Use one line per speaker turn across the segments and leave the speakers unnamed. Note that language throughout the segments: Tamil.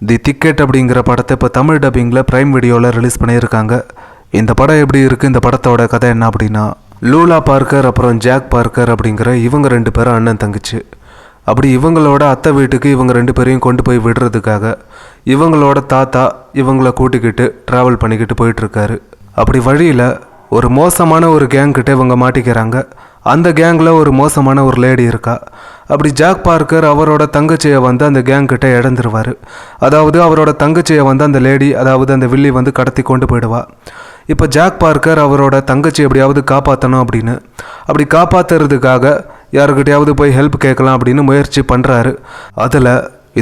தி டிக்கெட் அப்படிங்கிற படத்தை இப்போ தமிழ் டப்பிங்கில் பிரைம் வீடியோவில் ரிலீஸ் பண்ணியிருக்காங்க. இந்த படம் எப்படி இருக்குது, இந்த படத்தோட கதை என்ன அப்படின்னா, லூலா பார்க்கர் அப்புறம் ஜாக் பார்க்கர் அப்படிங்கிற இவங்க 2 பேரும் அண்ணன் தங்கச்சி. அப்படி இவங்களோட அத்தை வீட்டுக்கு இவங்க 2 பேரையும் கொண்டு போய் விடுறதுக்காக இவங்களோட தாத்தா இவங்களை கூட்டிக்கிட்டு ட்ராவல் பண்ணிக்கிட்டு போயிட்டுருக்காரு. அப்படி வழியில் ஒரு மோசமான ஒரு கேங் கிட்ட இவங்க மாட்டிக்கிறாங்க. அந்த கேங்கில் ஒரு மோசமான ஒரு லேடி இருக்கா. அப்படி ஜாக் பார்க்கர் அவரோட தங்கச்சியை வந்து அந்த கேங் கிட்ட இழந்துருவார். அதாவது அவரோட தங்கச்சியை வந்து அந்த லேடி, அதாவது அந்த வில்லி வந்து கடத்தி கொண்டு போயிடுவா. இப்போ ஜாக் பார்க்கர் அவரோட தங்கச்சி எப்படியாவது காப்பாற்றணும் அப்படின்னு, அப்படி காப்பாற்றுறதுக்காக யாருக்கிட்டையாவது போய் ஹெல்ப் கேட்கலாம் அப்படின்னு முயற்சி பண்ணுறாரு. அதில்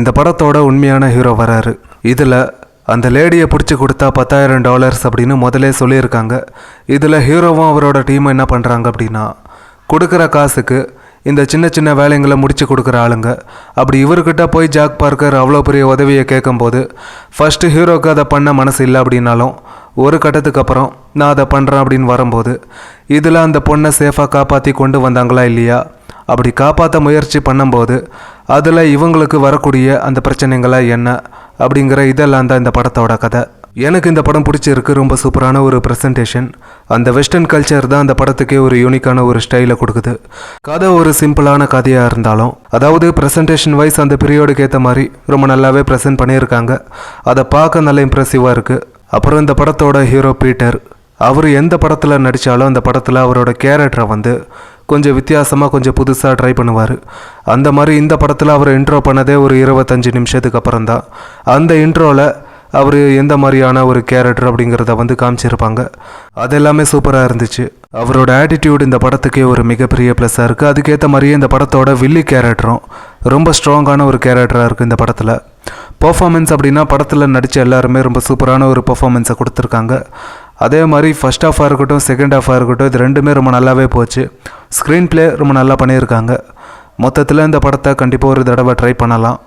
இந்த படத்தோட உண்மையான ஹீரோ வராரு. இதில் அந்த லேடியை பிடிச்சி கொடுத்தா $10,000 அப்படின்னு முதலே சொல்லியிருக்காங்க. இதில் ஹீரோவும் அவரோட டீமும் என்ன பண்ணுறாங்க அப்படின்னா, கொடுக்குற காசுக்கு இந்த சின்ன சின்ன வேலைங்களை முடிச்சு கொடுக்குற ஆளுங்க. அப்படி இவர்கிட்ட போய் ஜாக் பார்க்கர் அவ்வளோ பெரிய உதவியை கேட்கும்போது ஃபஸ்ட்டு ஹீரோக்கு அதை பண்ண மனசு இல்லை அப்படின்னாலும் ஒரு கட்டத்துக்கு அப்புறம் நான் அதை பண்ணுறேன் அப்படின்னு வரும்போது இதில் அந்த பொண்ணை சேஃபாக காப்பாற்றி கொண்டு வந்தாங்களா இல்லையா, அப்படி காப்பாற்ற முயற்சி பண்ணும்போது அதில் இவங்களுக்கு வரக்கூடிய அந்த பிரச்சனைகளாக என்ன அப்படிங்கிற இதெல்லாம் தான் இந்த படத்தோட கதை. எனக்கு இந்த படம் பிடிச்சிருக்கு. ரொம்ப சூப்பரான ஒரு ப்ரெசன்டேஷன். அந்த வெஸ்டர்ன் கல்ச்சர் தான் அந்த படத்துக்கே ஒரு யூனிக்கான ஒரு ஸ்டைலை கொடுக்குது. கதை ஒரு சிம்பிளான கதையாக இருந்தாலும், அதாவது ப்ரெசன்டேஷன் வைஸ் அந்த பீரியடுக்கு ஏற்ற மாதிரி ரொம்ப நல்லாவே ப்ரெசென்ட் பண்ணியிருக்காங்க. அதை பார்க்க நல்ல இம்ப்ரெசிவாக இருக்குது. அப்புறம் இந்த படத்தோட ஹீரோ பீட்டர், அவர் எந்த படத்தில் நடித்தாலும் அந்த படத்தில் அவரோட கேரக்டரை வந்து கொஞ்சம் வித்தியாசமாக கொஞ்சம் புதுசாக ட்ரை பண்ணுவார். அந்த மாதிரி இந்த படத்தில் அவர் இன்ட்ரோ பண்ணதே ஒரு 25 நிமிஷத்துக்கு அப்புறம் தான். அந்த இன்ட்ரோவில் அவர் எந்த மாதிரியான ஒரு கேரக்டர் அப்படிங்கிறத வந்து காமிச்சிருப்பாங்க. அது எல்லாமே சூப்பராக இருந்துச்சு. அவரோட ஆட்டிடியூட் இந்த படத்துக்கே ஒரு மிகப்பெரிய ப்ளஸ்ஸாக இருக்குது. அதுக்கேற்ற மாதிரியே இந்த படத்தோட வில்லி கேரக்டரும் ரொம்ப ஸ்ட்ராங்கான ஒரு கேரக்டராக இருக்குது இந்த படத்தில். பர்ஃபார்மன்ஸ் அப்படின்னா படத்தில் நடித்த எல்லாருமே ரொம்ப சூப்பரான ஒரு பர்ஃபார்மன்ஸை கொடுத்துருக்காங்க. அதே மாதிரி ஃபர்ஸ்ட் ஹாஃபாக இருக்கட்டும் செகண்ட் ஹாஃபாக இருக்கட்டும், இது ரெண்டுமே ரொம்ப நல்லாவே போச்சு. ஸ்க்ரீன் ப்ளே ரொம்ப நல்லா பண்ணியிருக்காங்க. மொத்தத்தில் இந்த படத்தை கண்டிப்பாக ஒரு தடவை ட்ரை பண்ணலாம்.